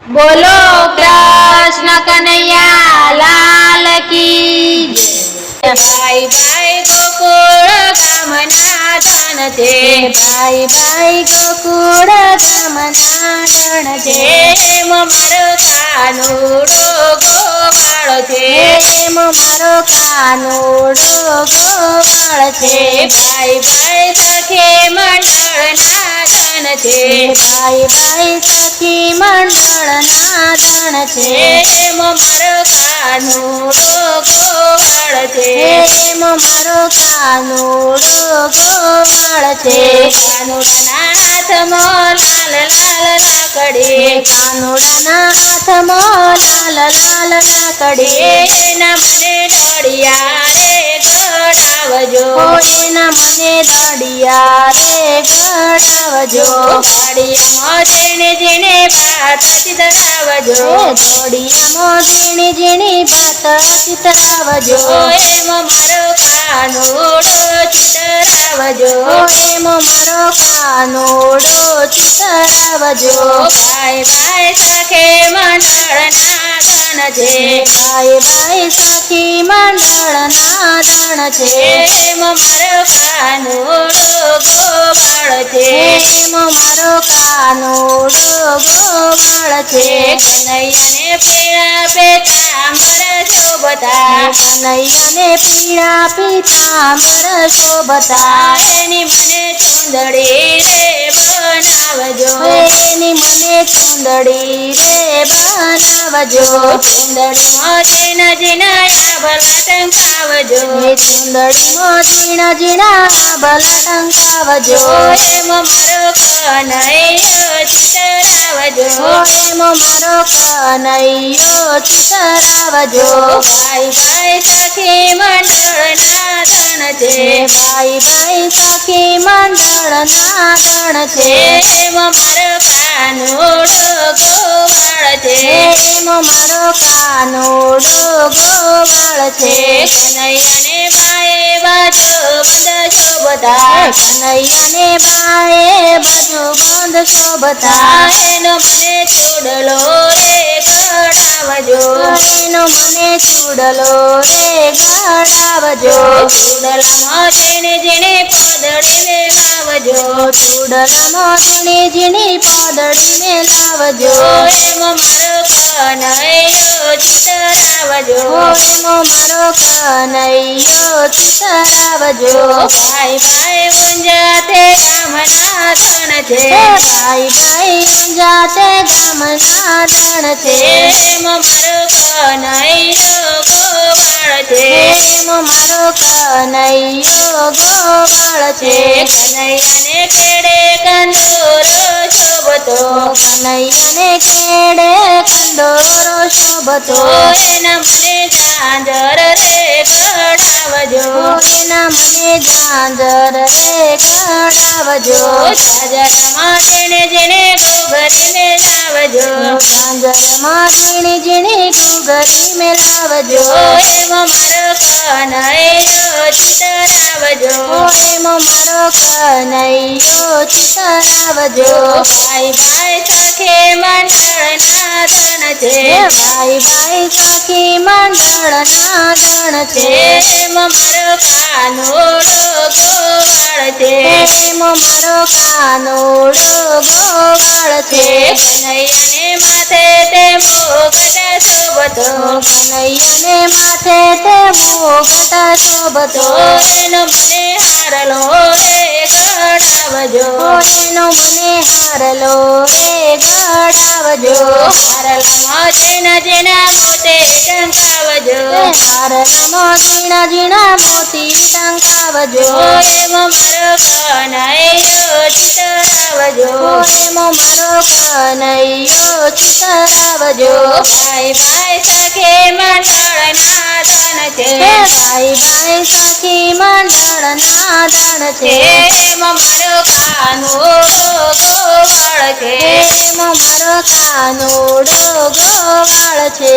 बोलो कृष्ण कन्हैया लाल की जय। भाई भाई गोकुळ गामना धन छे, भाई भाई गोकुळ गामना धन छे। एम मारो कानुडो गोवाळ छे, एम मारो कानुडो गोवाळ छे। भाई भाई सखी मंडळना धन छे, भाई भाई सखी मंडळना धन छे। एम मारो कानुडो गोवाळ छे, एम मारो कानुडो गोवाळ छे। कानुડાના હાથમાં લાલ લાલ લાકડી, કાનુડાના હાથમાં લાલ લાલ લાકડી। એના મને દડિયા રે ગળાવજો, એના મને દડિયા રે ગળાવજો। દડિયામાં ઝીણી ઝીણી વાત ચિતરાવજો, દડિયામાં ઝીણી ઝીણી વાત ચિતરાવજો। એમ મારો કાનુડો ચિતરાવજો, એમ મારો કાનુડો ચિતરાવજો। ભાઈ ભાઈ સખી મંડળના ધન છે, ભાઈ ભાઈ સખી મંડળના ધન છે। એમ મારો કાનુડો ગોવાળ છે, એમ મારો કાનુડો ગોવાળ છે। કનૈયાને પીળા પીતાંબર શોભતા, કનૈયાને પીળા પીતાંબર શોભતા। એની મને ચૂંદડી રે બનાવજો, એની મને ચૂંદડી રે બનાવજો। ચૂંદડીમાં ઝીણા ઝીણા આભલા ટંકાવજો, ચૂંદડીમાં ઝીણા ઝીણા આભલા ટંકાવજો। એમ મારો કનૈયો ચિતરાવજો, એમ મારો કનૈયો ચિતરાવજો। ભાઈ ભાઈ સખી મંડળના ધન છે, ભાઈ ભાઈ સખી મંડળના ધન છે। એમ મારો કાનુડો ગોવાળ છે, એમ મારો કાનુડો ગોવાળ છે। કનૈયાને બાએ બાજુ બંધ શોભતા, કનૈયાને બાએ બાજુ બંધ શોભતા। એનો મને ચૂડલો રે ગળાવજો, એનો મને ચૂડલો રે ગળાવજો। ચૂડલામાં ઝીણી ઝીણી પોદડીને લાવજો, ચૂડલામાં ઝીણી ઝીણી પોદડીને લાવજો। એમ મારો કનૈયો ચિતરાવજો, એમ મારો કનૈયો ચિતરાવજો। ભાઈ ભાઈ ઊંઝાતે ગામના ધન છે, ભાઈ ભાઈ ઊંઝાતે ગામના ધન છે। એમ મારો કનૈયો ગોવાળ છે, એમ મારો કનૈયો ગોવાળ છે। કનૈયાને કેડે કંદોરો શોભતો, કનૈયાને કેડે કંદોરો શોભતો। એના મને ઝાંઝર રે ગળાવજો, એના મને ઝાંઝર રે ગળાવજો। ઝાંઝરમાં ઝીણે ઝીણે ઘૂઘરી મેલાવજો, ઝાંઝરમાં ઝીણી ઝીણી ઘૂઘરી મેલાવજો। એમ મારો કનૈયો ચિતરાવજો, એમ મારો કનૈયો ચિતરાવજો। ભાઈ ભાઈ સખી મંડળના ધન છે, ભાઈ ભાઈ સખી મંડળના ધન છે। એમ મારો કાનુડો ગોવાળ છે, એમ મારો કાનુડો ગોવાળ છે। કનૈયાને માથે તે મુગટ શોભતો, કનૈયાને માથે તે મુગટ શોભતો। એનો મને હારલો રે ગળાવજો, એનો મને હારલો રે ગળાવજો। હારલામાં ઝીણા ઝીણા મોતી ટંકાવજો, હારલામાં ઝીણા ઝીણા મોતી ટંકાવજો। એમ મારો કનૈયો ચિતરાવજો, એમ મારો કનૈયો ચિતરાવજો। ભાઈ ભાઈ સખી મંડળના ધન છે, ભાઈ ભાઈ સખી મંડળના ધન છે। એમ મારો કાનુડો ગોવાળ છે, એમ મારો કાનુડો ગોવાળ છે।